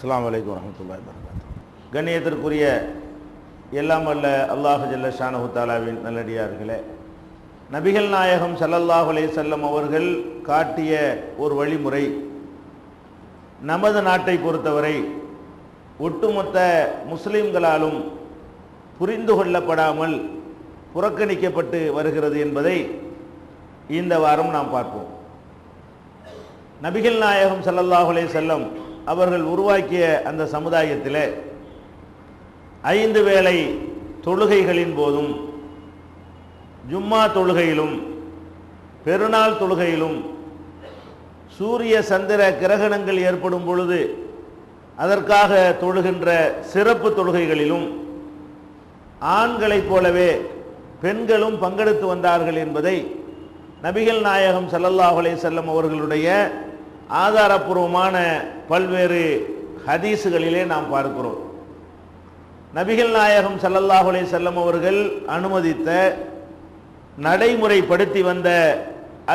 அஸ்ஸலாமு அலைக்கும் வரஹ்மத்துல்லாஹி வபரகாத்துஹு. கண்ணியத்திற்குரிய எல்லாம் வல்ல அல்லாஹ் ஜல்ல ஷானஹு தஆலாவின் நல்லடியார்களே, நபிகள் நாயகம் ஸல்லல்லாஹு அலைஹி வஸல்லம் அவர்கள் காட்டிய ஒரு வழிமுறை நமது நாட்டை பொறுத்தவரை ஒட்டுமொத்த முஸ்லிம்களாலும் புரிந்து கொள்ளப்படாமல் புறக்கணிக்கப்பட்டு வருகிறது என்பதை இந்த வாரம் நாம் பார்ப்போம். நபிகள் நாயகம் ஸல்லல்லாஹு அலைஹி வஸல்லம் அவர்கள் உருவாக்கிய அந்த சமுதாயத்தில் 5 வேளை தொழுகைகளின் போதும், ஜும்மா தொழுகையிலும், பெருநாள் தொழுகையிலும், சூரிய சந்திர கிரகணங்கள் ஏற்படும் பொழுது அதற்காக தொழுகின்ற சிறப்பு தொழுகைகளிலும் ஆண்களைப் போலவே பெண்களும் பங்கெடுத்து வந்தார்கள் என்பதை நபிகள் நாயகம் ஸல்லல்லாஹு அலைஹி வஸல்லம் அவர்களுடைய ஆதாரபூர்வமான பல்வேறு ஹதீஸுகளிலே நாம் பார்க்கிறோம். நபிகள் நாயகம் ஸல்லல்லாஹு அலைஹி வஸல்லம் அவர்கள் அனுமதித்த, நடைமுறைப்படுத்தி வந்த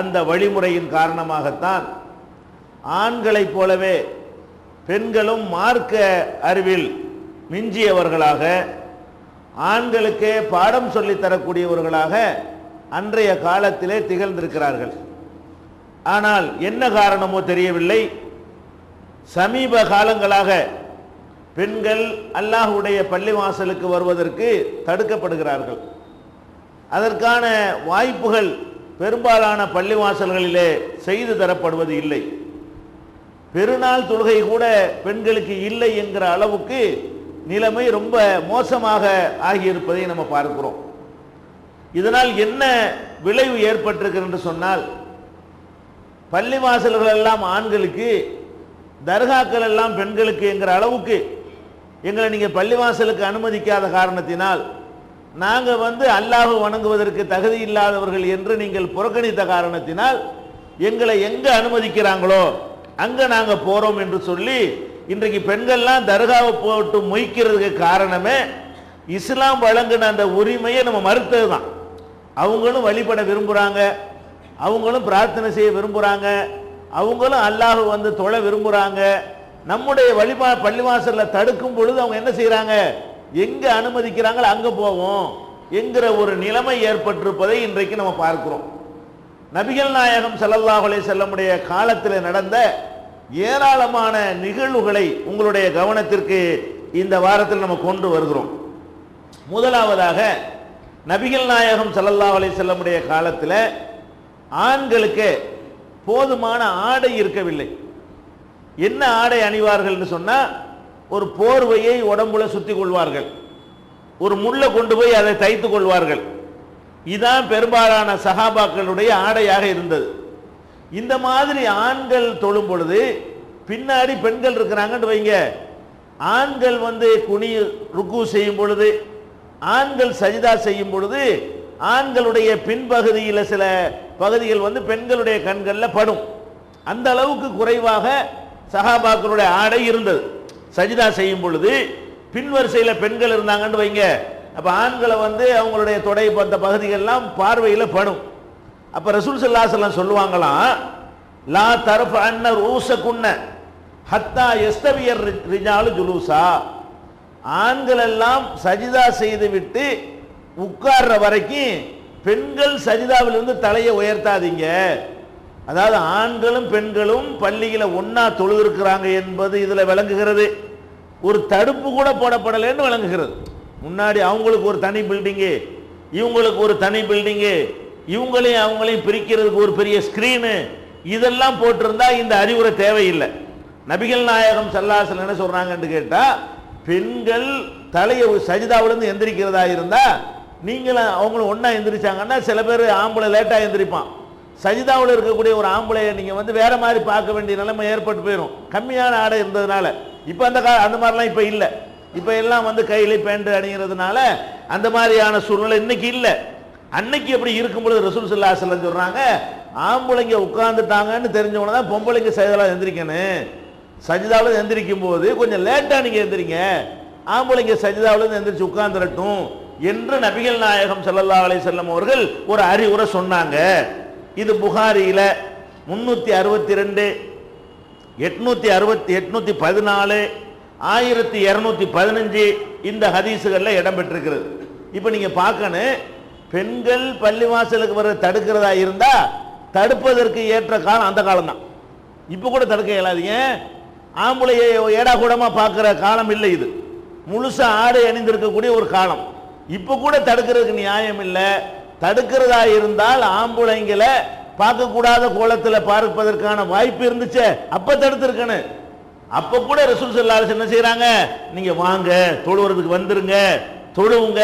அந்த வழிமுறையின் காரணமாகத்தான் ஆண்களைப் போலவே பெண்களும் மார்க்க அறிவில் மிஞ்சியவர்களாக, ஆண்களுக்கே பாடம் சொல்லித்தரக்கூடியவர்களாக அன்றைய காலத்திலே திகழ்ந்திருக்கிறார்கள். ஆனால் என்ன காரணமோ தெரியவில்லை, சமீப காலங்களாக பெண்கள் அல்லாஹ்வுடைய பள்ளிவாசலுக்கு வருவதற்கு தடுக்கப்படுகிறார்கள். அதற்கான வாய்ப்புகள் பெரும்பாலான பள்ளிவாசல்களிலே செய்து தரப்படுவது இல்லை. பெருநாள் தொழுகை கூட பெண்களுக்கு இல்லை என்கிற அளவுக்கு நிலைமை ரொம்ப மோசமாக ஆகியிருப்பதை நம்ம பார்க்கிறோம். இதனால் என்ன விளைவு ஏற்பட்டிருக்கிறது என்று சொன்னால், பள்ளிவாசல்கள் எல்லாம் ஆண்களுக்கு, தர்காக்கள் எல்லாம் பெண்களுக்கு என்கிற அளவுக்கு எங்களை நீங்கள் பள்ளிவாசலுக்கு அனுமதிக்காத காரணத்தினால் நாங்கள் அல்லாஹ் வணங்குவதற்கு தகுதி இல்லாதவர்கள் என்று நீங்கள் புறக்கணித்த காரணத்தினால் எங்களை எங்கே அனுமதிக்கிறாங்களோ அங்கே நாங்கள் போகிறோம் என்று சொல்லி இன்றைக்கு பெண்கள்லாம் தர்காவை போட்டு மொய்க்கிறதுக்கு காரணமே இஸ்லாம் வழங்கின அந்த உரிமையை நம்ம மறுத்தது தான். அவங்களும் வழிபட விரும்புகிறாங்க, அவங்களும் பிரார்த்தனை செய்ய விரும்புகிறாங்க, அவங்களும் அல்லாஹ் தொழ விரும்புகிறாங்க. நம்முடைய பள்ளிவாசலில் தடுக்கும் பொழுது அவங்க என்ன செய்கிறாங்க, எங்கே அனுமதிக்கிறாங்களோ அங்கே போவோம் என்கிற ஒரு நிலைமை ஏற்பட்டிருப்பதை இன்றைக்கு நம்ம பார்க்கிறோம். நபிகள் நாயகம் ஸல்லல்லாஹு அலைஹி வஸல்லமுடைய காலத்தில் நடந்த ஏராளமான நிகழ்வுகளை உங்களுடைய கவனத்திற்கு இந்த வாரத்தில் நம்ம கொண்டு வருகிறோம். முதலாவதாக, நபிகள் நாயகம் ஸல்லல்லாஹு அலைஹி வஸல்லமுடைய காலத்தில் ஆண்களுக்கு போதுமான ஆடை இருக்கவில்லை. என்ன ஆடை அணிவார்கள் சொன்னா, ஒரு போர்வையை உடம்புல சுத்தி கொள்வார்கள், ஒரு முள்ளை கொண்டு போய் அதை தைத்து கொள்வார்கள். இதான் பெரும்பாலான சஹாபாக்களுடைய ஆடையாக இருந்தது. இந்த மாதிரி ஆண்கள் தொழும் பொழுது பின்னாடி பெண்கள் இருக்கிறாங்கன்னு வைங்க, ஆண்கள் குனி ருக்கு செய்யும் பொழுது, ஆண்கள் சஜிதா செய்யும் பொழுது ஆண்களுடைய பின்பகுதியில் சில பகுதிகள் பெண்களுடைய கண்களில் படும். அந்த அளவுக்கு குறைவாக சஹாபாக்களுடைய ஆடை இருந்தது. சஜிதா செய்யும் பொழுது பின்வரிசையில் பெண்கள் இருந்தாங்கன்னு வைங்க, அப்போ ஆண்களை அவங்களுடைய தொடை பார்த்த பகுதிகள்லாம் பார்வையில் படும். அப்போ ரசூல் ஸல்லல்லாஹு அலைஹி வஸல்லம் சொல்லுவாங்களாம், லா தர்ஃபஅன்ன ரூஸகுன்ன ஹத்தா யஸ்தவியர் ரிஜாலு ஜுலூஸா. ஆண்கள் எல்லாம் சஜிதா செய்து விட்டு உட்கார்ற வரைக்கும் பெண்கள் சஜிதாவிலிருந்து தலையை உயர்த்தாதீங்க. அதாவது ஆண்களும் பெண்களும் பள்ளியில ஒன்னா தொழுதிருக்கிறாங்க என்பது இதுல விளங்குகிறது. ஒரு தடுப்பு கூட போடப்படலைன்னு விளங்குகிறது. முன்னாடி அவங்களுக்கு ஒரு தனி பில்டிங்கு, இவங்களுக்கு ஒரு தனி பில்டிங்கு, இவங்களையும் அவங்களையும் பிரிக்கிறதுக்கு ஒரு பெரிய ஸ்கிரீனு, இதெல்லாம் போட்டிருந்தா இந்த அறிவுரை தேவையில்லை. நபிகள் நாயகம் ஸல்லல்லாஹு அலைஹி வஸல்லம் என்ன சொல்றாங்கன்னு கேட்டா, பெண்கள் தலையை சஜிதாவிலிருந்து எந்திரிக்கிறதா இருந்தா நீங்களும் அவங்களும் ஒன்னா எந்திரிச்சாங்கன்னா, சில பேர் ஆம்பளை லேட்டா எந்திரிப்பான், சஜிதாவில் இருக்கக்கூடிய ஒரு ஆம்பளையை நீங்க வேற மாதிரி பார்க்க வேண்டிய நிலைமை ஏற்பட்டு போயிடும், கம்மியான ஆடை இருந்ததுனால. இப்ப அந்த மாதிரிலாம் இப்ப இல்லை. இப்ப எல்லாம் கையில பேண்ட் அணிகிறதுனால அந்த மாதிரியான சூழ்நிலை இன்னைக்கு இல்லை. அன்னைக்கு எப்படி இருக்கும் பொழுது ரசூல் ஸல்லல்லாஹு அலைஹி வஸல்லம் சொல்றாங்க, ஆம்பளைங்க உட்கார்ந்துட்டாங்கன்னு தெரிஞ்சவன தான் பொம்பளைங்க சஜிதாவில் எந்திரிக்கணும். சஜிதாவில் எந்திரிக்கும் போது கொஞ்சம் லேட்டா நீங்க எந்திரிங்க, ஆம்பளைங்க சஜிதாவில் எந்திரிச்சு உட்கார்ந்துடட்டும் என்று நபிகள் நாயகம் ஸல்லல்லாஹு அலைஹி வஸல்லம் அவர்கள் ஒரு அறிவுரை சொன்னாங்க. இது புகாரியில 362, 814, 1215 இந்த ஹதீஸுகள்ல இடம்பெற்றிருக்கிறது. இப்ப நீங்க பார்க்கணும், பெண்கள் பள்ளிவாசலுக்கு வர தடுக்கிறதா இருந்தா தடுப்பதற்கு ஏற்ற காலம் அந்த காலம் தான். இப்ப கூட தடுக்க இயலாது. ஏன்? ஆம்பளையை ஏடா கூடமா பார்க்கிற காலம் இல்லை இது. முழுசா ஆடை அணிந்திருக்கக்கூடிய ஒரு காலம். இப்ப கூட தடுக்கிறதுக்கு நியாயம் இல்லை. தடுக்கிறதா இருந்தால் ஆம்பளைங்களை பார்க்கக்கூடாத கோலத்தில் பார்ப்பதற்கான வாய்ப்பு இருந்துச்சு, அப்ப தடுத்திருக்கணும். அப்ப கூட ரசூல் ஸல்லல்லாஹு அலைஹி வஸல்லம் என்ன செய்யறாங்க, நீங்க வாங்க தொழுவுறதுக்கு வந்துருங்க, தொழுவுங்க,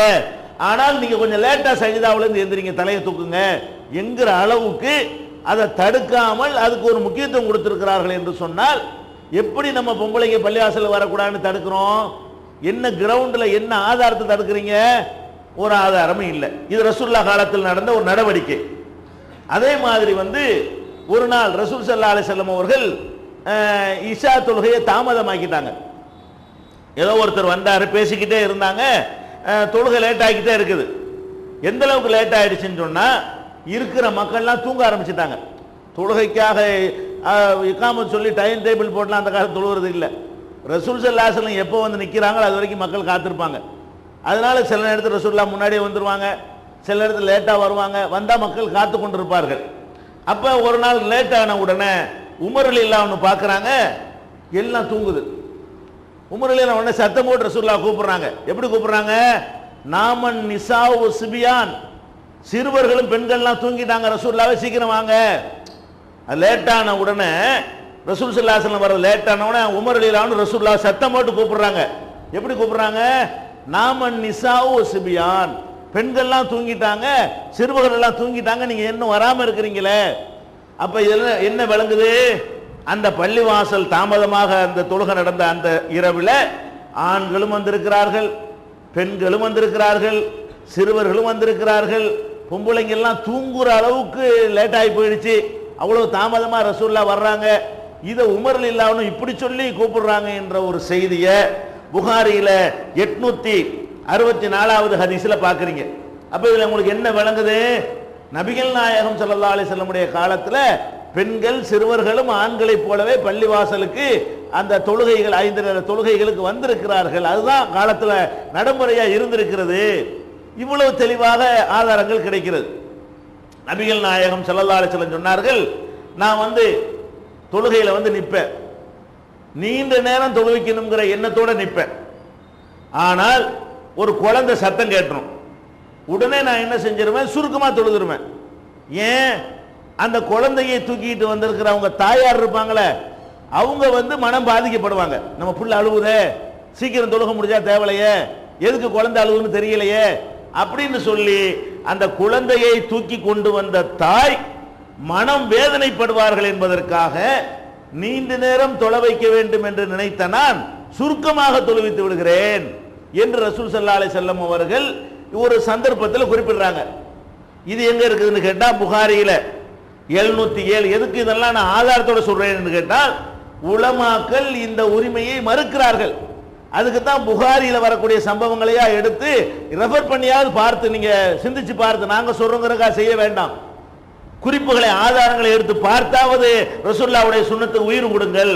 ஆனால் நீங்க கொஞ்சம் லேட்டா சஜிதாவுல இருந்து எந்திரிங்க, தலையை தூக்குங்க என்கிற அளவுக்கு அதை தடுக்காமல் அதுக்கு ஒரு முக்கியத்துவம் கொடுத்திருக்கிறார்கள் என்று சொன்னால், எப்படி நம்ம பொம்பளைங்க பள்ளிவாசல் வரக்கூடாதுன்னு தடுக்கிறோம்? என்ன கிரவுண்ட்ல என்ன ஆதாரத்தை தடுக்கிறீங்க? ஒரு ஆதாரமும் இல்லை. இது ரசூலுல்லாஹ் காலத்தில் நடந்த ஒரு நடவடிக்கை. அதே மாதிரி ஒரு நாள் ரசூல் ஸல்லல்லாஹு அலைஹி வஸல்லம் அவர்கள் இஷா தொழுகையை தாமதமாக்கிட்டாங்க. ஏதோ ஒருத்தர் வந்தாரு, பேசிக்கிட்டே இருந்தாங்க, தொழுகை லேட் ஆகிக்கிட்டே இருக்குது. எந்த அளவுக்கு லேட் ஆயிடுச்சுன்னு சொன்னா, இருக்கிற மக்கள்லாம் தூங்க ஆரம்பிச்சுட்டாங்க. தொழுகைக்காக இகாமத் சொல்லி டைம் டேபிள் போட்டலாம் அந்த காலத்தில் தொழுகிறது இல்லை. ரசூல் ஸல்லல்லாஹு அலைஹி வஸல்லம் எப்போ வந்து நிற்கிறாங்களோ அது வரைக்கும் மக்கள் காத்திருப்பாங்க. அதனால சில நேரத்தில் ரசூலுல்லாஹ் முன்னாடியே வந்துருவாங்க, சில நேரத்தில் லேட்டாக வருவாங்க. வந்தால் மக்கள் காத்து கொண்டிருப்பார்கள். அப்போ ஒரு நாள் லேட் ஆன உடனே உமர் ரலியல்லாஹு அன்ஹு பார்க்குறாங்க, எல்லாம் தூங்குது. உமர் ரலியல்லாஹு உடனே சத்தம் போட்டு ரசூலுல்லாஹ் கூப்பிடுறாங்க. எப்படி கூப்பிடுறாங்க? நாமன் நிசாவு சிபியான், சிறுவர்களும் பெண்கள்லாம் தூங்கிட்டாங்க, ரசூலுல்லாஹ் சீக்கிரம் வாங்க. லேட்டான உடனே ரசூல் ஸல்லல்லாஹு அலைஹி வஸல்லம் வர லேட்டான உடனே உமர் ரலியல்லாஹு அன்ஹு ரசூலுல்லாஹ் சத்தம் போட்டு கூப்பிடுறாங்க. எப்படி கூப்பிடுறாங்க? நாமன் நிசாவு சிபியான், பெண்கள்லாம் தூங்கிட்டாங்க, சிறுவர்கள் எல்லாம் தூங்கிட்டாங்க, நீங்க இன்னும் வராம இருக்கிறீங்களே. அப்ப இதெல்லாம் என்ன விளங்குது? அந்த பள்ளிவாசல் தாமதமாக அந்த தொழுகை நடந்த அந்த இரவில் ஆண்களும் வந்திருக்கிறார்கள், பெண்களும் வந்திருக்கிறார்கள், சிறுவர்களும் வந்திருக்கிறார்கள். பொம்பளைங்க எல்லாம் தூங்குற அளவுக்கு லேட் ஆகி போயிடுச்சு. அவ்வளவு தாமதமா ரசூலுல்லாஹ் வர்றாங்க. இதை உமர் ரலியல்லாஹு அன்ஹு இப்படி சொல்லி கூப்பிடுறாங்க என்ற ஒரு செய்தியை புகாரியில 864வது ஹதீஸ்ல பாக்குறீங்க. அப்ப இதுல உங்களுக்கு என்ன விளங்குது? நபிகள் நாயகம் ஸல்லல்லாஹு அலைஹி வஸல்லமுடைய காலத்துல பெண்கள் சிறுவர்களும் ஆண்களைப் போலவே பள்ளிவாசலுக்கு அந்த தொழுகைகள் 5 நேர தொழுகைகளுக்கு வந்திருக்கிறார்கள். அதுதான் காலத்துல நடைமுறையா இருந்திருக்கிறது. இவ்வளவு தெளிவாக ஆதாரங்கள் கிடைக்கிறது. நபிகள் நாயகம் ஸல்லல்லாஹு அலைஹி வஸல்லம் சொன்னார்கள், நான் தொழுகையில நிப்பேன், நீண்ட நேரம் தொழுவிக்கணுங்கிற எண்ணத்தோட நிப்பேன். ஆனால் ஒரு குழந்தை சத்தம் கேட்டுரும், உடனே நான் என்ன செஞ்சிருவேன், சுருக்கமா தொழுதுருவேன். ஏன்? அந்த குழந்தையை தூக்கிட்டு வந்திருக்கிறவங்க தாயார் இருப்பாங்களே, அவங்க மனம் பாதிக்கப்படுவாங்க. நம்ம புள்ள அழுவுதே, சீக்கிரம் தொழுக முடிஞ்சா தேவலையே, எதுக்கு குழந்தை அழுவுன்னு தெரியலையே அப்படின்னு சொல்லி அந்த குழந்தையை தூக்கி கொண்டு வந்த தாய் மனம் வேதனைப்படுவார்கள் என்பதற்காக நீண்ட நேரம் தொழ வைக்க வேண்டும் என்று நினைத்த நான் சுருக்கமாக தொழுவித்து விடுகிறேன் என்று ரசூல் ஸல்லல்லாஹு அலைஹி வஸல்லம் அவர்கள் ஒரு சந்தர்ப்பத்தில் குறிப்பிடுறாங்க. இது எங்க இருக்குதுன்னு கேட்டா புகாரியில 707. எதுக்கு இதெல்லாம் நான் ஆதாரத்தோட சொல்றேன்னு கேட்டால், உலமாக்கள் இந்த உரிமையை மறுக்கிறார்கள். அதுக்கு தான் புகாரியில வரக்கூடிய சம்பவங்களையா எடுத்து ரெஃபர் பண்ணியாவது பார்த்து நீங்க சிந்திச்சு பார்த்து, நாங்க சொல்றோங்கிறக்கா செய்ய வேண்டாம், குறிப்புகளை ஆதாரங்களை எடுத்து பார்த்தாவது ரசூலுல்லாஹ்வுடைய சுன்னத்துக்கு உயிர் கொடுங்கள்.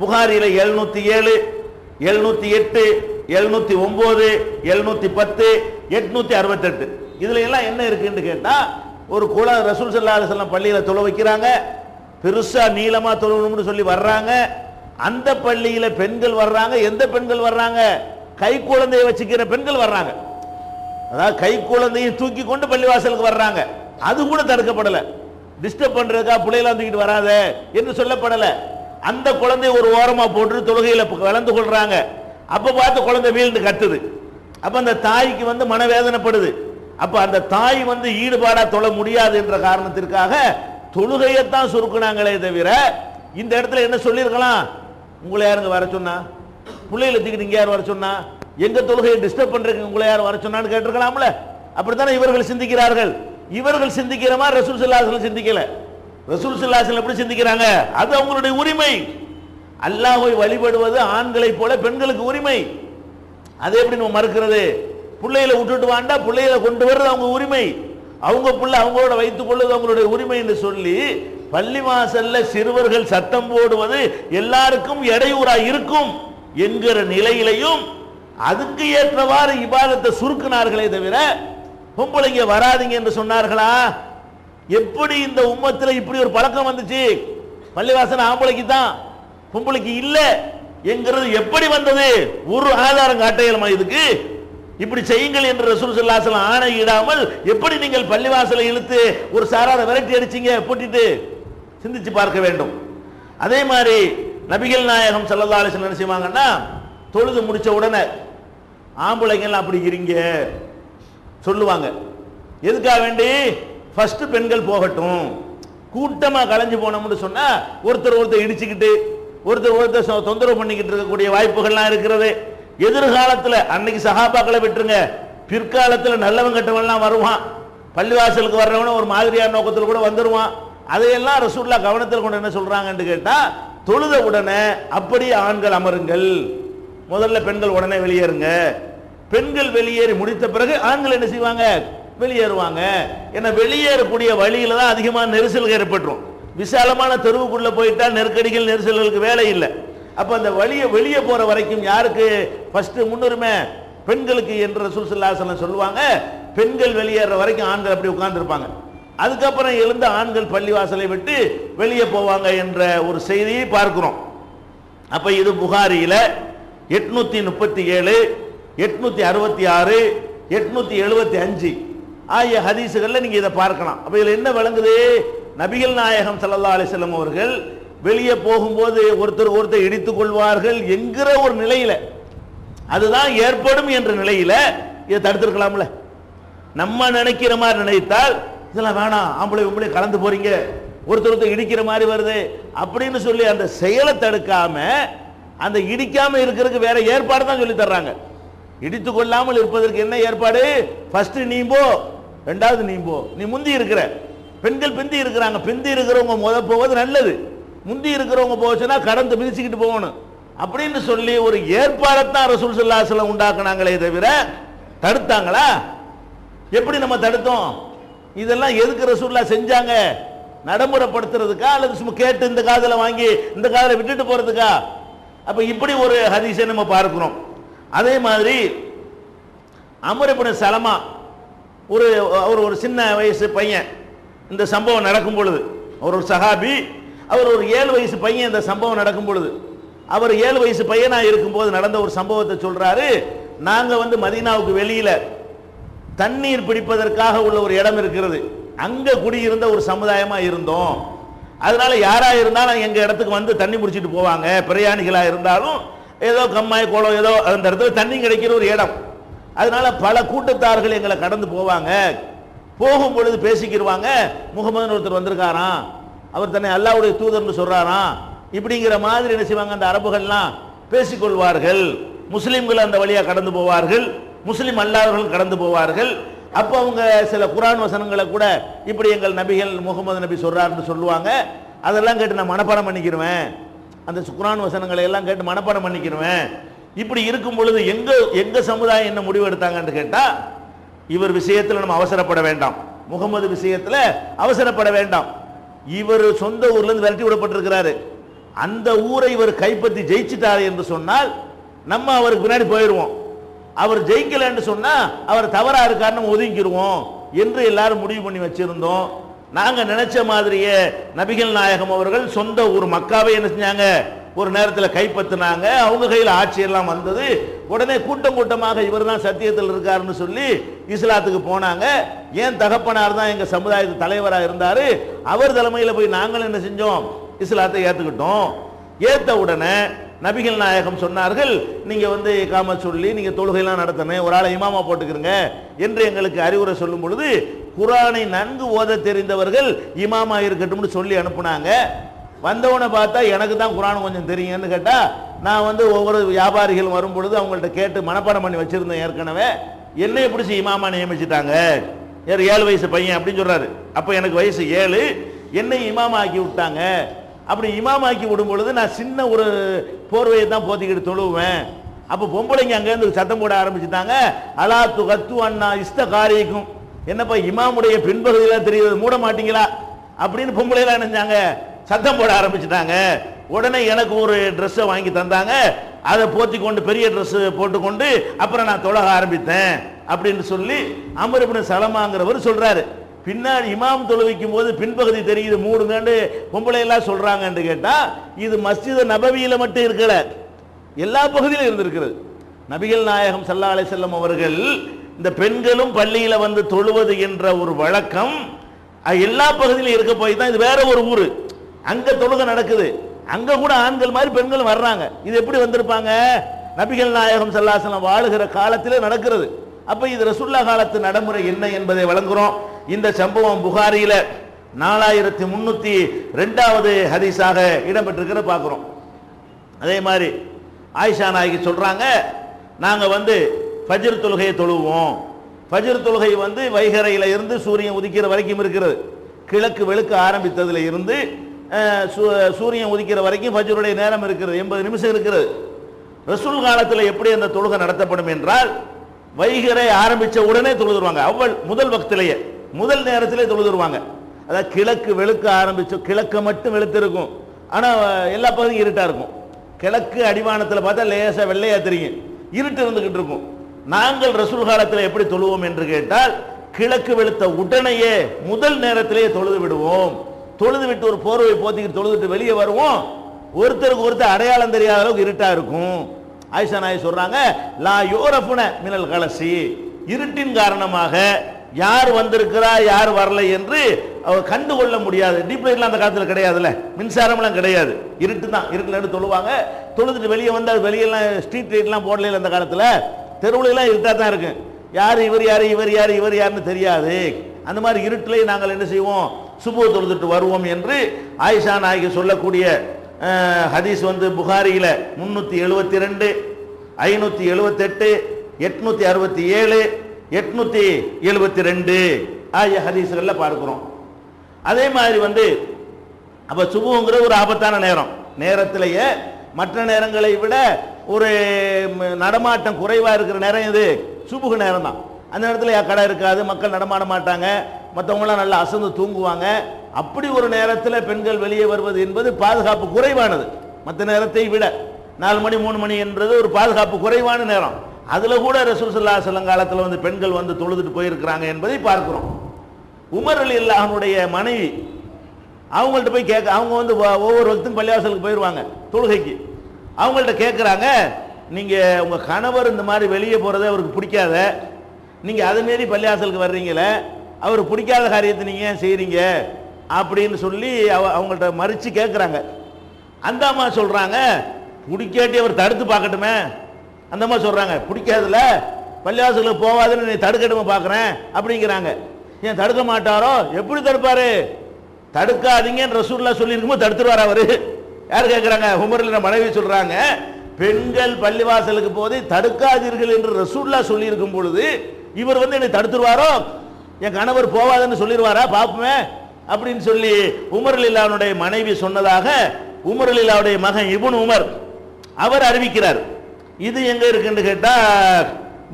புகாரியில 707, 708, 709, 710, 868 இதுல எல்லாம் என்ன இருக்குன்னு கேட்டா, ஒரு ரசூல் ஸல்லல்லாஹு அலைஹி வஸல்லம் பள்ளியில தொழ வைக்கிறாங்க, பெருசா நீளமா தொழணும்னு சொல்லி வர்றாங்க. அந்த பள்ளியில பெண்கள் வர்றாங்க. எந்த பெண்கள் வர்றாங்க? கை குழந்தையை வச்சுக்கிற பெண்கள் வர்றாங்க. அதாவது கை குழந்தையை தூக்கி கொண்டு பள்ளிவாசலுக்கு வர்றாங்க. அது கூட தடுக்கப்படல. டிஸ்டர்ப் பண்றதுக்கா பிள்ளைலாம் தூக்கிட்டு வராத என்று சொல்லப்படல. அந்த குழந்தை ஒரு ஓரமா போட்டு தொழுகையில கலந்து கொள்றாங்க. அப்ப பார்த்து குழந்தை வீழ்ந்து கத்துது. அப்ப அந்த தாய்க்கு மனவேதனைப்படுது. அப்ப அந்த தாய் ஈடுபாடா தொழ முடியாது என்ற காரணத்திற்காக தொழுகையத்தான் சுருக்குனாங்களே தவிர, இந்த இடத்துல என்ன சொல்லியிருக்கலாம், உங்களை யாருங்க வர சொன்னா, பிள்ளைகளை தூக்கிட்டு இங்க யார் வர சொன்னா, எங்க தொழுகையை டிஸ்டர்ப் பண்றதுக்கு உங்களை யார் வர சொன்னான்னு கேட்டிருக்கலாம்ல. அப்படித்தானே இவர்கள் சிந்திக்கிறார்கள். இவர்கள் சிந்திக்கிற மாதிரி ரசூல் ஸல்லல்லாஹு அலைஹி வஸல்லம் சிந்திக்கல. ரசூல் ஸல்லல்லாஹு அலைஹி வஸல்லம் எப்படி சிந்திக்கிறாங்க? அது அவங்களுடைய உரிமை. அல்லாஹ்வை வழிபடுவது ஆண்களைப் போல பெண்களுக்கு உரிமை. அதை எப்படி நம்ம மறுக்கிறது? பிள்ளைகளை விட்டுட்டு வாண்டா பிள்ளைகளை கொண்டு வர்றது அவங்க உரிமை, அவங்க பிள்ளை அவங்களோட வைத்துக் கொள்வது அவங்களுடைய உரிமை என்று சொல்லி பள்ளிவாசல்ல சிறுவர்கள் சத்தம் போடுவது எல்லாருக்கும் இடையூறா இருக்கும் என்கிற நிலையிலையும் அதுக்கு ஏற்றவாறு இபாதத்தை சுருக்கினார்களே தவிர பொம்பளைங்க வராதிங்க என்று சொன்னார்களா? எப்படி இந்த உம்மத்தில் இப்படி ஒரு பழக்கம் வந்துச்சு? பள்ளிவாசல் ஆம்பளைக்கு தான், பொம்பளைக்கு இல்ல என்கிறது எப்படி வந்தது? ஒரு ஆதாரம் காட்டையலமா இதுக்கு? இப்படி செய்யுங்கள் என்று ரசூல் ஸல்லல்லாஹு அலைஹி வஸல்லம் ஆணையிடாமல் எப்படி நீங்கள் பள்ளிவாசலை இழுத்து ஒரு சாராரை விரட்டி அடிச்சீங்க போட்டிட்டு? சிந்திச்சு பார்க்க வேண்டும். அதே மாதிரி நபிகள் நாயகம் ஸல்லல்லாஹு அலைஹி வஸல்லம் என்ன செய்வாங்கன்னா, தொழுது முடிச்ச உடனே ஆம்பளைங்கள் அப்படி இருங்க சொல்லுவாங்க. எதுக்காக வேண்டி? ஃபர்ஸ்ட் பெண்கள் போகட்டும். கூட்டமா கலைஞ்சு போனோம்னு சொன்னா ஒருத்தர் இடிச்சுக்கிட்டு ஒருத்தர் தொந்தரவு பண்ணிக்கிட்டு இருக்கக்கூடிய வாய்ப்புகள்லாம் இருக்கிறது. எதிர்காலத்தில் அன்னைக்கு சஹாபாக்களை விட்டுருங்க, பிற்காலத்தில் நல்லவன் கெட்டவன்லாம் வருவான். பள்ளிவாசலுக்கு வர்றவன ஒரு மாதிரியான நோக்கத்தில் கூட வந்துருவான். அதையெல்லாம் ரசூலுல்லாஹ் கவனத்தில் கொண்டு என்ன சொல்றாங்கன்னு கேட்டா, தொழுத உடனே அப்படியே ஆண்கள் அமருங்கள், முதல்ல பெண்கள் உடனே வெளியேறுங்க. பெண்கள் வெளியேறி முடித்த பிறகு ஆண்கள் என்ன செய்வாங்க? வெளியேறுவாங்க. ஏன்னா வெளியேறக்கூடிய வழியில தான் அதிகமான நெரிசல் ஏற்பட்டுரும். விசாலமான தெருவுக்குள்ள போயிட்டா நெருக்கடிகள் நெரிசல்களுக்கு வேலை இல்லை. அப்ப அந்த வெளியே போற வரைக்கும் யாருக்கு ஃபர்ஸ்ட் முன்னுரிமை? பெண்களுக்கு என்று ரசூல் ஸல்லல்லாஹு அலைஹி வஸல்லம் சொல்லுவாங்க. பெண்கள் வெளியேற வரைக்கும் ஆண்கள் அப்படி உட்கார்ந்து இருப்பாங்க. அதுக்கப்புறம் எழுந்த ஆண்கள் பள்ளிவாசலை விட்டு வெளியே போவாங்க என்ற ஒரு செய்தியை பார்க்கிறோம். அப்ப இது புகாரியில 837, 866, 875 ஆகிய ஹதீசுகள்ல நீங்க இதை பார்க்கலாம். அப்ப இதுல என்ன விளங்குது? நபிகள் நாயகம் ஸல்லல்லாஹு அலைஹி வஸல்லம் அவர்கள் வெளியே போகும்போது ஒருத்தர் இடித்துக் கொள்வார்கள் என்கிற ஒரு நிலையில, அதுதான் ஏற்படும் என்ற நிலையில இதை தடுத்திருக்கலாம்ல. நம்ம நினைக்கிற மாதிரி நினைத்தால் இதெல்லாம் வேணாம், ஆம்பளை கலந்து போறீங்க, ஒருத்தர் இடிக்கிற மாதிரி வருது அப்படின்னு சொல்லி அந்த செயலை தடுக்காம அந்த இடிக்காம இருக்கிறதுக்கு வேற ஏற்பாடு தான் சொல்லி தர்றாங்க. இடித்துக் கொள்ளாமல் இருப்பதற்கு என்ன ஏற்பாடு? ஃபர்ஸ்ட் நீ போ, ரெண்டாவது நீ போ, நீ முந்தி இருக்கிற. பெண்கள் பிந்தி இருக்கிறாங்க, பிந்தி இருக்கிறவங்க முத போவது நல்லது, முந்தி இருக்கிறவங்க போச்சுன்னா கடந்து மிதிச்சுக்கிட்டு போகணும் அப்படின்னு சொல்லி ஒரு ஏற்பாடைத்தான் ரசூல் ஸல்லல்லாஹு அலைஹி வஸல்லம் உண்டாக்குனாங்களே தவிர தடுத்தாங்களா? எப்படி நம்ம தடுத்தோம்? இதெல்லாம் எதுக்கு ரசூலுல்லாஹ் செஞ்சாங்க? நடைமுறைப்படுத்துறதுக்கா அல்லது சும்மா கேட்டு இந்த காதுல வாங்கி இந்த காதுல விட்டுட்டு போறதுக்கா? அப்ப இப்படி ஒரு ஹதீஸை நம்ம பார்க்கிறோம். அதே மாதிரி அம்ர் இப்னு சலமா அவர் ஒரு சின்ன வயசு பையன். இந்த சம்பவம் நடக்கும் பொழுது அவர் ஒரு சஹாபி, அவர் ஒரு 7 வயசு பையன். இந்த சம்பவம் நடக்கும் பொழுது அவர் 7 வயசு பையனா இருக்கும்போது நடந்த ஒரு சம்பவத்தை சொல்றாரு. நாங்க மதீனாவுக்கு வெளியில தண்ணீர் பிடிப்பதற்காக உள்ள ஒரு இடம் இருக்கிறது, அங்க குடியிருந்த ஒரு சமுதாயமா இருந்தோம். அதனால யாரா இருந்தாலும் எங்க இடத்துக்கு வந்து தண்ணி பிடிச்சிட்டு போவாங்க. பிரயாணிகளா இருந்தாலும் ஏதோ கம்மாய் குளம் ஏதோ அந்த இடத்துல தண்ணி கிடைக்கிற ஒரு இடம். அதனால பல கூட்டத்தார்கள் எங்களை கடந்து போவாங்க. போகும் பொழுது பேசிக்கிடுவாங்க, முகமது ஒருத்தர் வந்திருக்காராம், அவர் தன்னை அல்லாஹ்வுடைய தூதர்னு சொல்றாராம், இப்படிங்கிற மாதிரி என்ன செய்வாங்க, அந்த அரபுகள்லாம் பேசிக்கொள்வார்கள். முஸ்லிம்கள் அந்த வழியா கடந்து போவார்கள், முஸ்லிம் அல்லாதவர்கள் கடந்து போவார்கள். அப்போ அவங்க சில குர்ஆன் வசனங்களை கூட இப்படி எங்கள் நபிகள் முகமது நபி சொல்றாருன்னு சொல்லுவாங்க. அதெல்லாம் கேட்டு நான் மனப்பாடம் பண்ணிக்கிடுவேன், அந்த குர்ஆன் வசனங்களை எல்லாம் கேட்டு மனப்பாடம் பண்ணிக்கிடுவேன். இப்படி இருக்கும் பொழுது எங்க சமுதாயம் என்ன முடிவு எடுத்தாங்கன்னு கேட்டா, இவர் விஷயத்தில் நம்ம அவசரப்பட வேண்டாம், முகமது விஷயத்தில் அவசரப்பட வேண்டாம். இவர் சொந்த ஊர்ல இருந்து விரட்டி விடப்பட்டிருக்கிறாரு, அந்த ஊரை இவர் கைப்பற்றி ஜெயிச்சிட்டாரு என்று சொன்னால் நம்ம அவருக்கு பின்னாடி போயிடுவோம். அவர் ஜெயிக்கலன்னு சொன்னா அவர் தவறா இருக்காருன்னு ஒதுங்கிடுவோம் என்று எல்லாரும் முடிவு பண்ணி வச்சிருந்தோம். நாங்க நினைச்ச மாதிரியே நபிகள் நாயகம் அவர்கள் சொந்த ஊர் மக்காவை என்ன செஞ்சாங்க, ஒரு நேரத்தில் கைப்பற்றினாங்க. அவங்க கையில் ஆட்சி எல்லாம் வந்தது. உடனே கூட்டம் கூட்டமாக இவர் தான் சத்தியத்தில் இருக்காருன்னு சொல்லி இஸ்லாத்துக்கு போனாங்க. ஏன் தகப்பனார் தான் எங்க சமுதாயத்து தலைவராக இருந்தாரு, அவர் தலைமையில் போய் நாங்கள் என்ன செஞ்சோம், இஸ்லாத்தை ஏத்துக்கிட்டோம். ஏத்த உடனே நபிகள் நாயகம் சொன்னார்கள், நீங்க இகாமத் சொல்லி நீங்க தொழுகையெல்லாம் நடத்தணும், ஒரு ஆளை இமாமா போட்டுக்கிறங்க என்று எங்களுக்கு அறிவுரை சொல்லும் பொழுது குர்ஆனை நன்கு ஓத தெரிந்தவர்கள் இமாமா இருக்கட்டும்னு சொல்லி அனுப்புனாங்க. வந்தவனை பார்த்தா எனக்கு தான் குர்ஆன் கொஞ்சம் தெரியும்னு கேட்டா, நான் ஒவ்வொரு வியாபாரிகள் வரும் பொழுது அவங்கள்ட்ட கேட்டு மனப்பாடம் பண்ணி வச்சிருந்தேன் ஏற்கனவே, என்னை பிடிச்சி இமாமா நியமிச்சுட்டாங்க. 7 வயசு பையன் அப்படின்னு சொல்றாரு. அப்ப எனக்கு வயசு 7, என்னை இமாமா ஆக்கி விட்டாங்க. அப்படி இமாமாக்கி விடும் பொழுது நான் சின்ன ஒரு போர்வையை தான் போத்திக்கிட்டு தொழுவேன். அப்போ பொம்பளைங்க அங்கேருந்து சத்தம் போட ஆரம்பிச்சுட்டாங்க, அலா துகத்து அண்ணா இஸ்த காரிக்கும், என்னப்பா இமாமுடைய பின்பகுதியெல்லாம் தெரியுது மூட மாட்டீங்களா அப்படின்னு பொம்பளைலாம் நினைச்சாங்க. சத்தம் போட ஆரம்பிச்சிட்டாங்க. உடனே எனக்கு ஒரு ட்ரெஸ்ஸை வாங்கி தந்தாங்க, அதை போத்தி கொண்டு பெரிய ட்ரெஸ் போட்டுக்கொண்டு அப்புறம் நான் தொழக ஆரம்பித்தேன் அப்படின்னு சொல்லி அமர் இப்னு சலமாங்கிறவர் சொல்றாரு. பின்னாடி இமாம் தொழுவிக்கும் போது பின்பகுதி தெரியுது மூடுங்கன்னு பொம்பளை எல்லாம் சொல்றாங்கன்னு கேட்டா, இது மஸ்ஜித் நபவியில மட்டும் இருக்கல, எல்லா பகுதியிலும் இருந்திருக்கிறது. நபிகள் நாயகம் ஸல்லல்லாஹு அலைஹி வஸல்லம் அவர்கள் இந்த பெண்களும் பள்ளியில வந்து தொழுவது என்ற ஒரு வழக்கம் எல்லா பகுதியிலும் இருக்க போய் தான் இது வேற ஒரு ஊரு, அங்க தொழுகை நடக்குது, அங்க கூட ஆண்கள் மாதிரி பெண்கள் வர்றாங்க. இது எப்படி வந்திருப்பாங்க? நபிகள் நாயகம் ஸல்லல்லாஹு அலைஹி வஸல்லம் வாழுகிற காலத்திலே நடக்கிறது. அப்ப இது ரசூலுல்லாஹ் காலத்து நடைமுறை என்ன என்பதை வழங்குறோம். இந்த சம்பவம் புகாரியில 4302வது ஹதீஸாக இடம்பெற்றிருக்கிற பார்க்கிறோம். அதே மாதிரி ஆயிஷா நாயகி சொல்றாங்க, நாங்க வந்து ஃபஜ்ர் தொழுகையை தொழுவோம். ஃபஜ்ர் தொழுகை வந்து வைகரையில இருந்து சூரியன் உதிக்கிற வரைக்கும் இருக்கிறது. கிழக்கு வெளுக்க ஆரம்பித்ததுல இருந்து சூரியன் உதிக்கிற வரைக்கும் ஃபஜ்ருடைய நேரம் இருக்கிறது, 80 நிமிஷம் இருக்கிறது. ரசூல் காலத்தில் எப்படி அந்த தொழுகை நடத்தப்படும் என்றால், வைகரை ஆரம்பிச்ச உடனே தொழுதுருவாங்க. முதல் வக்திலேயே முதல் நேரத்திலே தொழுதுருவாங்க. அதாவது கிழக்கு வெளுக்க ஆரம்பிச்ச, கிழக்கு மட்டும் வெளுத்திருக்கும், ஆனா எல்லா பகுதியும் இருட்டா இருக்கும். கிழக்கு அடிவானத்தில் பார்த்தா லேசா வெள்ளையா தெரியும், இருட்டு இருந்துகிட்டு இருக்கும். நாங்கள் ரசூல் காலத்தில் எப்படி தொழுவோம் என்று கேட்டால், கிழக்கு வெளுத்த உடனேயே முதல் நேரத்திலேயே தொழுது விடுவோம். தொழுது விட்டு ஒரு போர்வை போத்திக்கிட்டு தொழுதுட்டு வெளியே வருவோம். ஒருத்தருக்கு ஒருத்தர் அடையாளம் தெரியாத அளவுக்கு இருட்டா இருக்கும். ஆயிஷா நாயகி சொல்றாங்க, லா யூரஃபுன மினல் கலசி, இருட்டின் காரணமாக யார் வந்திருக்கிறா யார் வரல என்று அவர் கண்டுகொள்ள முடியாது. டீப் லைட்லாம் அந்த காலத்தில் கிடையாதுல்ல, மின்சாரம்லாம் கிடையாது, இருட்டு தான். இருட்டில் தொழுவாங்க. தொழுதுட்டு வெளியே வந்து அது வெளியெல்லாம் ஸ்ட்ரீட் லைட்லாம் போடல அந்த காலத்தில், தெருவுலாம் இருட்டா தான் இருக்கு. யார் இவர் யார் இவர் யார் இவர் யாருன்னு தெரியாது. அந்த மாதிரி இருட்டிலே நாங்கள் என்ன செய்வோம், சுபு தொழுதுட்டு வருவோம் என்று ஆயிஷா நாயகி சொல்லக்கூடிய ஹதீஸ் வந்து புகாரியில 372, 578, 867, 872 ஆகிய ஹதீஸ்கள்ல பார்க்கிறோம். அதே மாதிரி வந்து அப்ப சுபுங்கிற ஒரு ஆபத்தான நேரம், நேரத்திலேயே மற்ற நேரங்களை விட ஒரு நடமாட்டம் குறைவா இருக்கிற நேரம் இது சுபுகு நேரம் தான். அந்த நேரத்தில் கடை இருக்காது, மக்கள் நடமாட மாட்டாங்க, மற்றவங்களாம் நல்லா அசந்து தூங்குவாங்க. அப்படி ஒரு நேரத்தில் பெண்கள் வெளியே வருவது என்பது பாதுகாப்பு குறைவானது. மற்ற நேரத்தை விட 4 மணி 3 மணி என்றது ஒரு பாதுகாப்பு குறைவான நேரம். அதுல கூட ரசூல் ஸல்லல்லாஹு அலைஹி வஸல்லம் காலத்தில் வந்து பெண்கள் வந்து தொழுதுட்டு போயிருக்கிறாங்க என்பதை பார்க்கிறோம். உமர் ரலியல்லாஹு அன்ஹுடைய மனைவி அவங்கள்ட்ட போய் கேட்க, அவங்க வந்து ஒவ்வொரு வக்தும் பள்ளிவாசலுக்கு போயிடுவாங்க தொழுகைக்கு. அவங்கள்ட்ட கேட்குறாங்க, நீங்க உங்க கணவர் இந்த மாதிரி வெளியே போறதை அவருக்கு பிடிக்காத, நீங்க அதை மீறி பள்ளிவாசலுக்கு வர்றீங்களே, அவர் பிடிக்காத காரியத்தை நீங்க ஏன் செய்றீங்க அப்படின்னு சொல்லி அவங்கள்ட்ட மறிச்சு கேட்குறாங்க. அந்த அம்மா சொல்றாங்க, பிடிக்காட்டி அவர் தடுத்து பார்க்கட்டுமே. அந்த அம்மா சொல்றாங்க, பிடிக்காதுல பள்ளிவாசலுக்கு போவாதுன்னு நீ தடுக்கட்டுமே பார்க்குறேன் அப்படிங்கிறாங்க. ஏன் தடுக்க மாட்டாரோ? எப்படி தடுப்பாரு? தடுக்காதீங்கன்னு ரசூலுல்லாஹ் சொல்லியிருக்கும்போது தடுத்துருவார் அவரு? யார் கேட்குறாங்க? உமர்ல மனைவி சொல்றாங்க, பெண்கள் பள்ளிவாசலுக்கு போதை தடுக்காதீர்கள் என்று ரசூலுல்லாஹ் சொல்லியிருக்கும் பொழுது இவர் வந்து என்னை தடுத்துருவாரோ, என் கணவர் போவாதுன்னு சொல்லிடுவாரா பாப்பமே அப்படின்னு சொல்லி உமர் ரலியல்லாஹுடைய மனைவி சொன்னதாக உமர் ரலியல்லாஹுடைய மகன் இப்னு உமர் அவர் அறிவிக்கிறார். இது எங்க இருக்குன்னு கேட்டா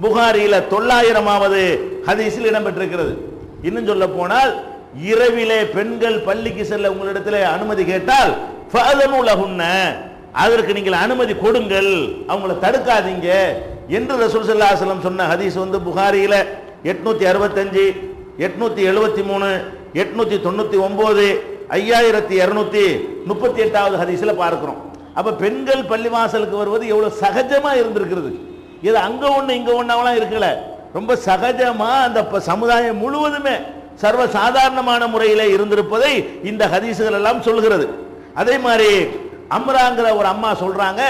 புகாரியில 900வது ஹதீஸில் இடம்பெற்றிருக்கிறது. இன்னும் சொல்ல போனால், இரவிலே பெண்கள் பள்ளிக்கு செல்ல உங்களிடத்தில் அனுமதி கேட்டால் ஃபஅதனு லஹுன்ன, அதற்கு நீங்கள் அனுமதி கொடுங்கள், அவங்கள தடுக்காதீங்க என்று ரசூல் ஸல்லல்லாஹு அலைஹி வஸல்லம் சொன்ன ஹதீஸ் வந்து புகாரியில 865, 873, 899, 5238வது ஹதீஸ்ல பார்க்கிறோம். அப்ப பெண்கள் பள்ளிவாசலுக்கு வருவது எவ்வளவு சகஜமா இருந்திருக்கிறது. இது அங்க ஒண்ணு இங்க ஒண்ணாவெல்லாம் இருக்கல, ரொம்ப சகஜமா அந்த சமுதாயம் முழுவதுமே சர்வ சாதாரணமான முறையிலே இருந்திருப்பதை இந்த ஹதீசுகள் எல்லாம் சொல்கிறது. அதே மாதிரி அம்ராங்கிற ஒரு அம்மா சொல்றாங்க,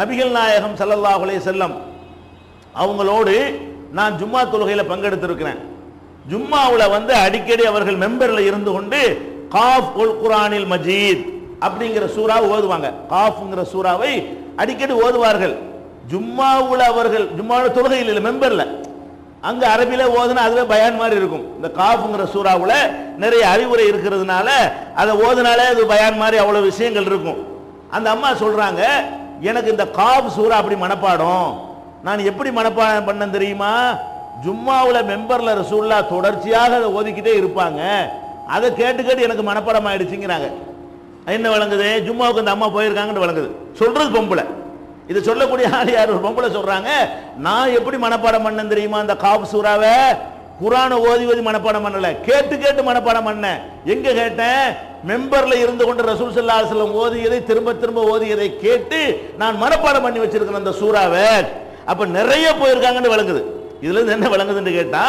நபிகள் நாயகம் ஸல்லல்லாஹு அலைஹி வஸல்லம் அவங்களோடு நான் ஜும்மா தொழுகையில பங்கெடுத்திருக்கிறேன். ஜும்மாவுல வந்து அடிக்கடி அவர்கள் மெம்பர்ல இருந்து கொண்டு காஃப் உல் குர்ஆனில் மஜீத் அப்படிங்கிற சூறாவை ஓதுவாங்க. காஃப்ங்கிற சூறாவை அடிக்கடி ஓதுவார்கள். ஜும்மாவுல அவர்கள் ஜும்மாவுல தொழுகையில் இல்லை, மெம்பர்ல அங்க அரபில ஓதுனா அதுவே பயான் மாதிரி இருக்கும். இந்த காஃப்ங்கிற சூறாவுல நிறைய அறிவுரை இருக்கிறதுனால அதை ஓதுனாலே அது பயான் மாதிரி அவ்வளவு விஷயங்கள் இருக்கும். அந்த அம்மா சொல்றாங்க, எனக்கு இந்த காஃப் சூறா அப்படி மனப்பாடம், நான் எப்படி மனப்பாடம் பண்ணேன் தெரியுமா? ஜும்மாவுல மெம்பர்ல ரசூலுல்லாஹ் தொடர்ச்சியாக அதை ஓதிக்கிட்டே இருப்பாங்க, அதை கேட்டு கேட்டு எனக்கு மனப்பாடம் ஆயிடுச்சுங்கிறாங்க. என்ன விளங்குது? ஜும்மாவுக்கு அந்த அம்மா போயிருக்காங்கன்னு விளங்குது. சொல்றது பொம்பளை. இது சொல்லக்கூடிய ஆள் யார்? ஒரு பொம்பளை சொல்றாங்க, நான் எப்படி மனப்பாடம் பண்ணேன் தெரியுமா? அந்த காப் சூறாவை குர்ஆனை ஓதி ஓதி மனப்பாடம் பண்ணல, கேட்டு கேட்டு மனப்பாடம் பண்ணேன். எங்க கேட்டேன்? மெம்பர்ல இருந்து கொண்டு ரசூல் ஸல்லல்லாஹு அலைஹி வஸல்லம் ஓதியதை திரும்ப திரும்ப ஓதியதை கேட்டு நான் மனப்பாடம் பண்ணி வச்சிருக்கிறேன் அந்த சூறாவை. அப்ப நிறைய போயிருக்காங்கன்னு விளங்குது. இதுல இருந்து என்ன விளங்குதுன்னு கேட்டா,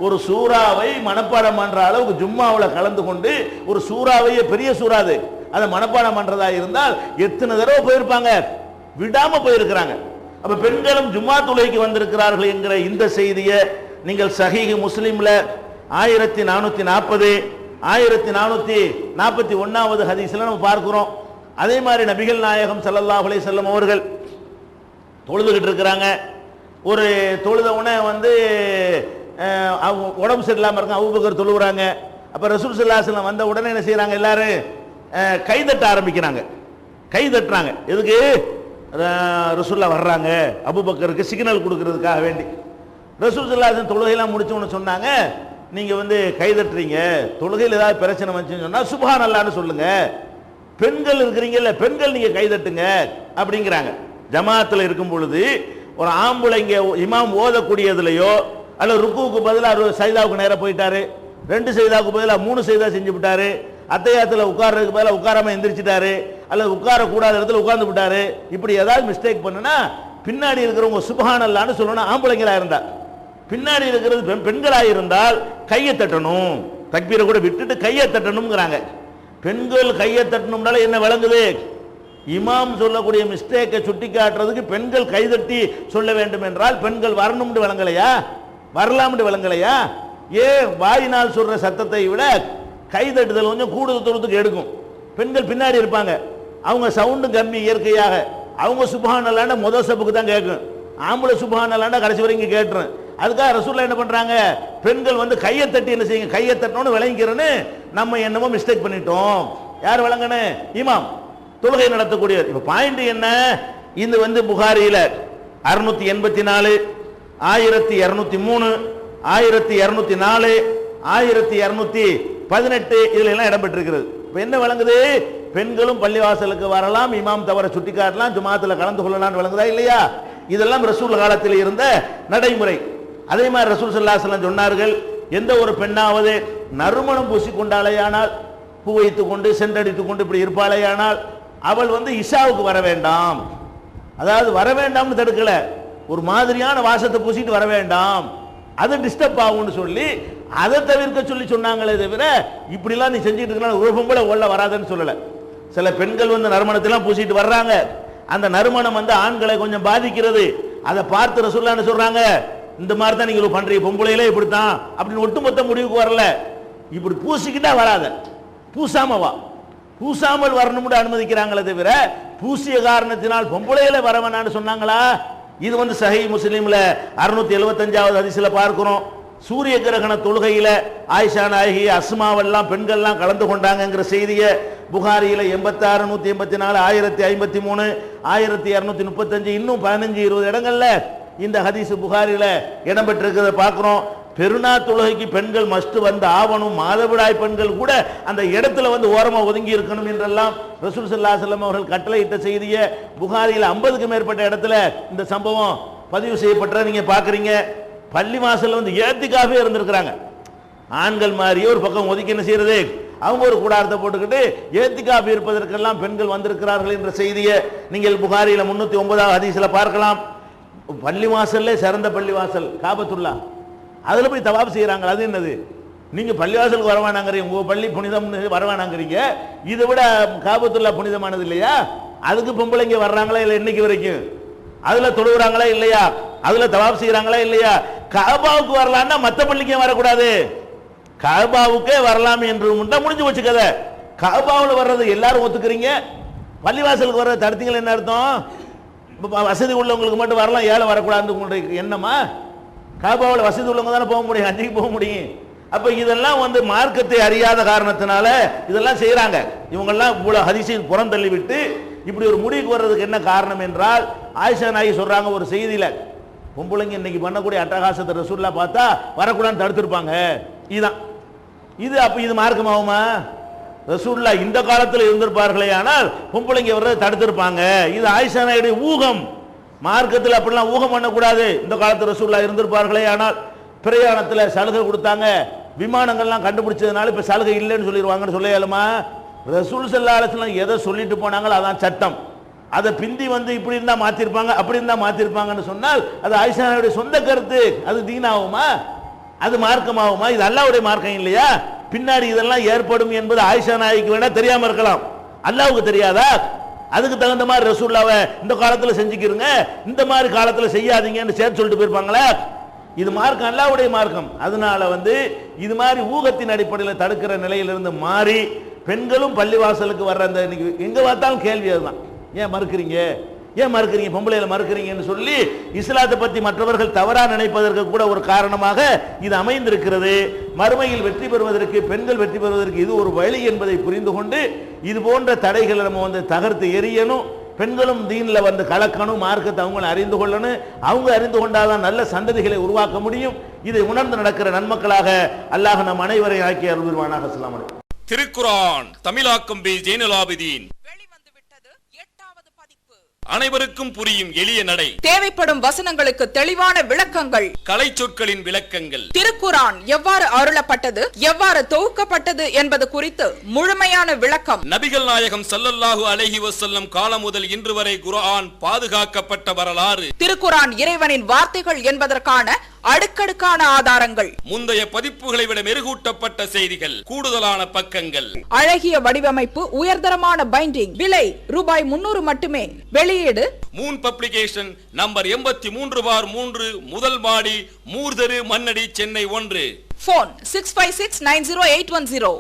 ஒரு சூறாவை மனப்பாடம் பண்ற அளவுக்கு ஜும்மாவில் கலந்து கொண்டு ஒரு சூறாவையே, பெரிய சூறாது, அதை மனப்பாடம் பண்றதா இருந்தால் எத்தனை தடவை போயிருப்பாங்க, விடாம போயிருக்கிறாங்க. அப்ப பெண்களும் ஜும்மா தொழுகைக்கு வந்திருக்கிறார்கள் என்கிற இந்த செய்தியை நீங்கள் சஹீஹ் முஸ்லிம்ல 1440 1441வது ஹதீஸ்ல நம்ம பார்க்கிறோம். அதே மாதிரி நபிகள் நாயகம் ஸல்லல்லாஹு அலைஹி வஸல்லம் அவர்கள் தொழுதுகிட்டு இருக்கிறாங்க. ஒரு தொழுத உடனே வந்து உடம்பு சரியில்லாம இருக்காங்க, அபூபக்கர் தொழுகிறாங்க. அப்ப ரசூல் ஸல்லல்லாஹு அலைஹி வஸல்லம் வந்த உடனே என்ன செய்யறாங்க? எல்லாரும் கைதட்ட ஆரம்பிக்கிறாங்க. கை தட்டுறாங்க. எதுக்கு? ரசூல்லா வர்றாங்க, அபூபக்கருக்கு சிக்னல் கொடுக்கறதுக்காக வேண்டி. ரசூல் ஸல்லல்லாஹு அலைஹி வஸல்லம் தொழுகையெல்லாம் முடிச்சோன்னு சொன்னாங்க, நீங்க வந்து கை தட்டுறீங்க, தொழுகையில் ஏதாவது பிரச்சனை வந்துச்சுன்னு சொன்னா சுப்ஹானல்லாஹ்னு சொல்லுங்க. பெண்கள் இருக்கிறீங்கல்ல, பெண்கள் நீங்க கை தட்டுங்க அப்படிங்கிறாங்க. ஜமாத்தில் இருக்கும் பொழுது ஒரு ஆம்பளை இங்க இமாம் ஓதக்கூடியதுலையோ அல்ல ருக்குவுக்கு பதிலாக சைதாவுக்கு நேரம் போயிட்டாரு, 2 சைதாவுக்கு பதிலாக 3 சைதா செஞ்சு விட்டாரு, அத்தையாத்துல உட்கார்றதுக்கு பதிலாக உட்காராம எந்திரிச்சிட்டாரு, அல்லது உட்கார கூடாத இடத்துல உட்கார்ந்து விட்டாரு, இப்படி ஏதாவது மிஸ்டேக் பண்ணுனா பின்னாடி இருக்கிறவங்க சுப்ஹானல்லாஹ்னு சொல்லணும். ஆம்பளைங்களா இருந்தா, பின்னாடி இருக்கிறது பெண்களாக இருந்தால் கையை தட்டணும், தக்பீரை கூட விட்டுட்டு கையை தட்டணும்ங்கிறாங்க. பெண்கள் கையை தட்டணும்னால என்ன விளங்குது? இமாம் சொல்லக்கூடிய மிஸ்டேக்கை சுட்டி காட்டுறதுக்கு பெண்கள் கைதட்டி சொல்ல வேண்டும் என்றால் பெண்கள் வரணும்னு விளங்கலையா, வரலாம்னு விளங்கலையா? ஏன் வாயினால் சொல்ற சத்தத்தை விட கைதட்டுதல் கொஞ்சம் கூடுதல் தூரத்துக்கு எடுக்கும். பெண்கள் பின்னாடி இருப்பாங்க, அவங்க சவுண்டு கம்மி இயற்கையாக, அவங்க சுப்ஹானல்லாஹ்னா முதல் சப்புக்கு தான் கேட்கும், ஆம்பளை சுப்ஹானல்லாஹ்னா கடைசி வரைக்கும் கேட்டுரும். அதுக்காக ரசூலுல்லாஹ் என்ன பண்றாங்க? பெண்கள் வந்து கையை தட்டி என்ன செய்யுங்க, கையை தட்டணும்னு விளங்கிறன்னு நம்ம என்னமோ மிஸ்டேக் பண்ணிட்டோம். யார் விளங்கணும்? இமாம் தொழுகை நடத்தக்கூடியவர். இப்ப பாயிண்ட் என்ன? இது வந்து புகாரியில 684 1203 1204 1218 இதுல எல்லாம் இடம்பெற்றிருக்கிறது. இப்ப என்ன விளங்குது? பெண்களும் பள்ளிவாசலுக்கு வரலாம், இமாம் தவற சுட்டி காட்டலாம், ஜுமாத்துல கலந்து கொள்ளலாம் விளங்குதா இல்லையா? இதெல்லாம் ரசூல் காலத்தில் இருந்த நடைமுறை. அதே மாதிரி ரசூல் ஸல்லல்லாஹு அலைஹி வஸல்லம் சொன்னார்கள், எந்த ஒரு பெண்ணாவது நறுமணம் பூசிக்கொண்டாலேயானால், பூ வைத்துக் கொண்டு சென்றடித்துக் கொண்டு இப்படி இருப்பாளேயானால் அவள் வந்து இஷாவுக்கு வர வேண்டாம். அதாவது வர வேண்டாம்னு தடுக்கல, ஒரு மாதிரியான வாசத்தை பூசிட்டு வர வேண்டாம், அது டிஸ்டர்ப் ஆகும்னு சொல்லி அதை தவிர்க்க சொல்லி சொன்னாங்களே தவிர இப்படிலாம் நீ செஞ்சுட்டு இருக்கலாம் ஒரு பொம்பளை உள்ள வராதுன்னு சொல்லல. சில பெண்கள் வந்து நறுமணத்தெல்லாம் பூசிட்டு வர்றாங்க, அந்த நறுமணம் வந்து ஆண்களை கொஞ்சம் பாதிக்கிறது. அதை பார்த்து ரசூலுல்லாஹ் என்ன சொல்றாங்க? இந்த மாதிரி தான் நீங்க பண்றீங்க, பொம்பளையிலே இப்படித்தான் அப்படின்னு ஒட்டுமொத்த முடிவுக்கு வரல. இப்படி பூசிக்கிட்டா வராத, பூசாம வா, பூசாமல் வரணும்னு அனுமதிக்கிறாங்களே தவிர பூசிய காரணத்தினால் பொம்பளையில வரவேனான்னு சொன்னாங்களா? இது வந்து சஹீஹ் முஸ்லிம்ல 675வது ஹதீஸ்ல பார்க்கிறோம். சூரிய கிரகண தொழுகையில ஆயிஷா நாயகி அஸ்மாவெல்லாம் பெண்கள்லாம் கலந்து கொண்டாங்கிற செய்தியை புகாரியில 86 184 1053 1235 இன்னும் 15-20 இடங்கள்ல இந்த ஹதீஸ் புகாரில இடம்பெற்றிருக்கிறத பார்க்கிறோம். பெருநா தொழுகைக்கு பெண்கள் மஸ்ட் வந்து ஆவணும், மாதவிடாய் பெண்கள் கூட அந்த இடத்துல வந்து ஓரமா ஒதுங்கி இருக்கணும் என்றெல்லாம் ரசூல் ஸல்லல்லாஹு அலைஹி வஸல்லம் அவர்கள் கட்டளையிட்ட செய்தியை புகாரில 50க்கு மேற்பட்ட இடத்துல இந்த சம்பவம் பதிவு செய்யப்பட்டதை நீங்க பாக்குறீங்க. பள்ளி வாசல்ல வந்து ஏத்திக்காவே இருந்திருக்கிறாங்க. ஆண்கள் மாதிரியே ஒரு பக்கம் ஒதுக்கி என்ன செய்யறது, அவங்க ஒரு கூடாரத்தை போட்டுக்கிட்டு ஏத்திக்காஃப் இருப்பதற்கெல்லாம் பெண்கள் வந்திருக்கிறார்கள் என்ற செய்தியை நீங்கள் புகாரில 309வது ஹதீஸ்ல பார்க்கலாம். பள்ளி வாசல்ல சிறந்த பள்ளி வாசல் காபத்துல்லா, அதுல போய் தவாப் செய்யறாங்க. அது என்னது? நீங்க பள்ளிவாசலுக்கு வரவானாங்கிறீங்க, உங்க பள்ளி புனிதம் வரவானாங்கிறீங்க, இதை விட காபத்துல்லா புனிதமானது இல்லையா? அதுக்கு பொம்பளைங்க வர்றாங்களா இல்லை இன்னைக்கு வரைக்கும்? அதுல தொழுகிறாங்களா இல்லையா? அதுல தவாப் செய்யறாங்களா இல்லையா? காபாவுக்கு வரலாம்னா மத்த பள்ளிக்கே வரக்கூடாது, காபாவுக்கே வரலாம் என்று முடிஞ்சு வச்சு கதை. காபாவில் வர்றது எல்லாரும் ஒத்துக்கிறீங்க, பள்ளிவாசலுக்கு வர்றது தடுத்தீங்களா? என்ன அர்த்தம்? வசதி உள்ளவங்களுக்கு மட்டும் வரலாம், ஏழை வரக்கூடாதுன்னு உங்களுக்கு எண்ணமா? காபாவில் வசதி உள்ளவங்க தானே போக முடியும், அன்றைக்கு போக முடியும். அப்ப இதெல்லாம் வந்து மார்க்கத்தை அறியாத காரணத்தினால இதெல்லாம் செய்யறாங்க. இவங்கெல்லாம் இவ்வளவு ஹதீஸை புறம் தள்ளி விட்டு இப்படி ஒரு முடிவுக்கு வர்றதுக்கு என்ன காரணம் என்றால், ஆயிஷா நாயகி சொல்றாங்க ஒரு செய்தியில, பொம்பளைங்க இன்னைக்கு பண்ணக்கூடிய அட்டகாசத்தை ரசூலுல்லாஹ் பார்த்தா வரக்கூடாதுன்னு தடுத்திருப்பாங்க. இதுதான் இது. அப்ப இது மார்க்கமாகுமா? ரசூலுல்லாஹ் இந்த காலத்தில் இருந்திருப்பார்களே ஆனால் பொம்பளைங்க வர்றதை தடுத்திருப்பாங்க. இது ஆயிஷா நாயுடைய ஊகம். மார்க்கத்தில் அப்படிலாம் ஊகம் பண்ணக்கூடாது. இந்த காலத்தில் ரசூலுல்லாஹ் இருந்திருப்பார்களே ஆனால் பிரயாணத்தில் சலுகை கொடுத்தாங்க, விமானங்கள்லாம் கண்டுபிடிச்சதுனால இப்ப சலுகை இல்லைன்னு சொல்லிடுவாங்கன்னு சொல்ல இயலுமா? ரசூல் ஸல்லல்லாஹு அலைஹி வஸல்லம் எதை சொல்லிட்டு போனாங்களோ அதான் சட்டம். அதை பிந்தி வந்து இப்படி இருந்தா மாத்திருப்பாங்க, அப்படி இருந்தா மாத்திருப்பாங்கன்னு சொன்னால் அது ஆயிஷா நாயுடைய சொந்த கருத்து. அது தீனாகுமா? அது மார்க்கமாகுமா? இது அல்லாஹ்வுடைய மார்க்கம் இல்லையா? பின்னாடி இதெல்லாம் ஏற்படும் என்பது ஆயிஷா நாய்க்கு வேணா தெரியாம இருக்கலாம், அல்லாஹ்வுக்கு தெரியாதா? அதுக்கு தகுந்த மாதிரி ரசூலுல்லாஹ்வை இந்த காலத்துல செஞ்சுக்கிறங்க, இந்த மாதிரி காலத்துல செய்யாதீங்கன்னு சேர்த்து சொல்லிட்டு போயிருப்பாங்களே. இது மார்க்கம், அல்லாஹ்வுடைய மார்க்கம். அதனால வந்து இது மாதிரி ஊகத்தின் அடிப்படையில் தடுக்கிற நிலையிலிருந்து மாறி பெண்களும் பள்ளிவாசலுக்கு வர்ற அந்த எங்க பார்த்தாலும் கேள்வி அதுதான். ஏன் மறுக்கிறீங்க, ஏன் மறுக்கிறீங்க, பொம்பளையில மறுக்கிறீங்கன்னு சொல்லி இஸ்லாத்தை பத்தி மற்றவர்கள் தவறா நினைப்பதற்கு கூட ஒரு காரணமாக இது அமைந்திருக்கிறது. மறுமையில் வெற்றி பெறுவதற்கு, பெண்கள் வெற்றி பெறுவதற்கு இது ஒரு வழி என்பதை புரிந்து கொண்டு இது போன்ற தடைகளை நம்ம வந்து தகர்த்து எரியணும். பெண்களும் தீன்ல வந்து கலக்கணும், மார்க்கத்தை அவங்க அறிந்து கொள்ளணும். அவங்க அறிந்து கொண்டாதான் நல்ல சந்ததிகளை உருவாக்க முடியும். இதை உணர்ந்து நடக்கிற நன்மக்களாக அல்லாஹ் நம் அனைவரை ஆக்கி அருள்வானாக. அஸ்ஸலாமு அலைக்கும். திருக்குர்ஆன் தமிழாக்கம் பி ஜெய்னுல் ஆபிதீன். அனைவருக்கும் புரியும் எளிய நடை, தேவைப்படும் வசனங்களுக்கு தெளிவான விளக்கங்கள், கலை சொற்களின் விளக்கங்கள், திருக்குர்ஆன் எவ்வாறு அருளப்பட்டது, எவ்வாறு தொகுக்கப்பட்டது என்பது குறித்து முழுமையான விளக்கம். நபிகள் நாயகம் ஸல்லல்லாஹு அலைஹி வஸல்லம் காலம் முதல் இன்று வரை குர்ஆன் பாதுகாக்கப்பட்ட வரலாறு, திருக்குர்ஆன் இறைவனின் வார்த்தைகள் என்பதற்கான அடுக்கடுக்கான ஆதாரங்கள், முந்தைய பதிப்புகளை விட மெருகூட்டப்பட்ட செய்திகள், கூடுதலான பக்கங்கள், அழகிய வடிவமைப்பு, உயர்தரமான பைண்டிங். விலை ரூபாய் 300 மட்டுமே. வெளியீடு மூன் பப்ளிகேஷன், நம்பர் 83/3, முதல் மாடி, மூர்தரு, மண்ணடி, சென்னை 1. போன் 65690810.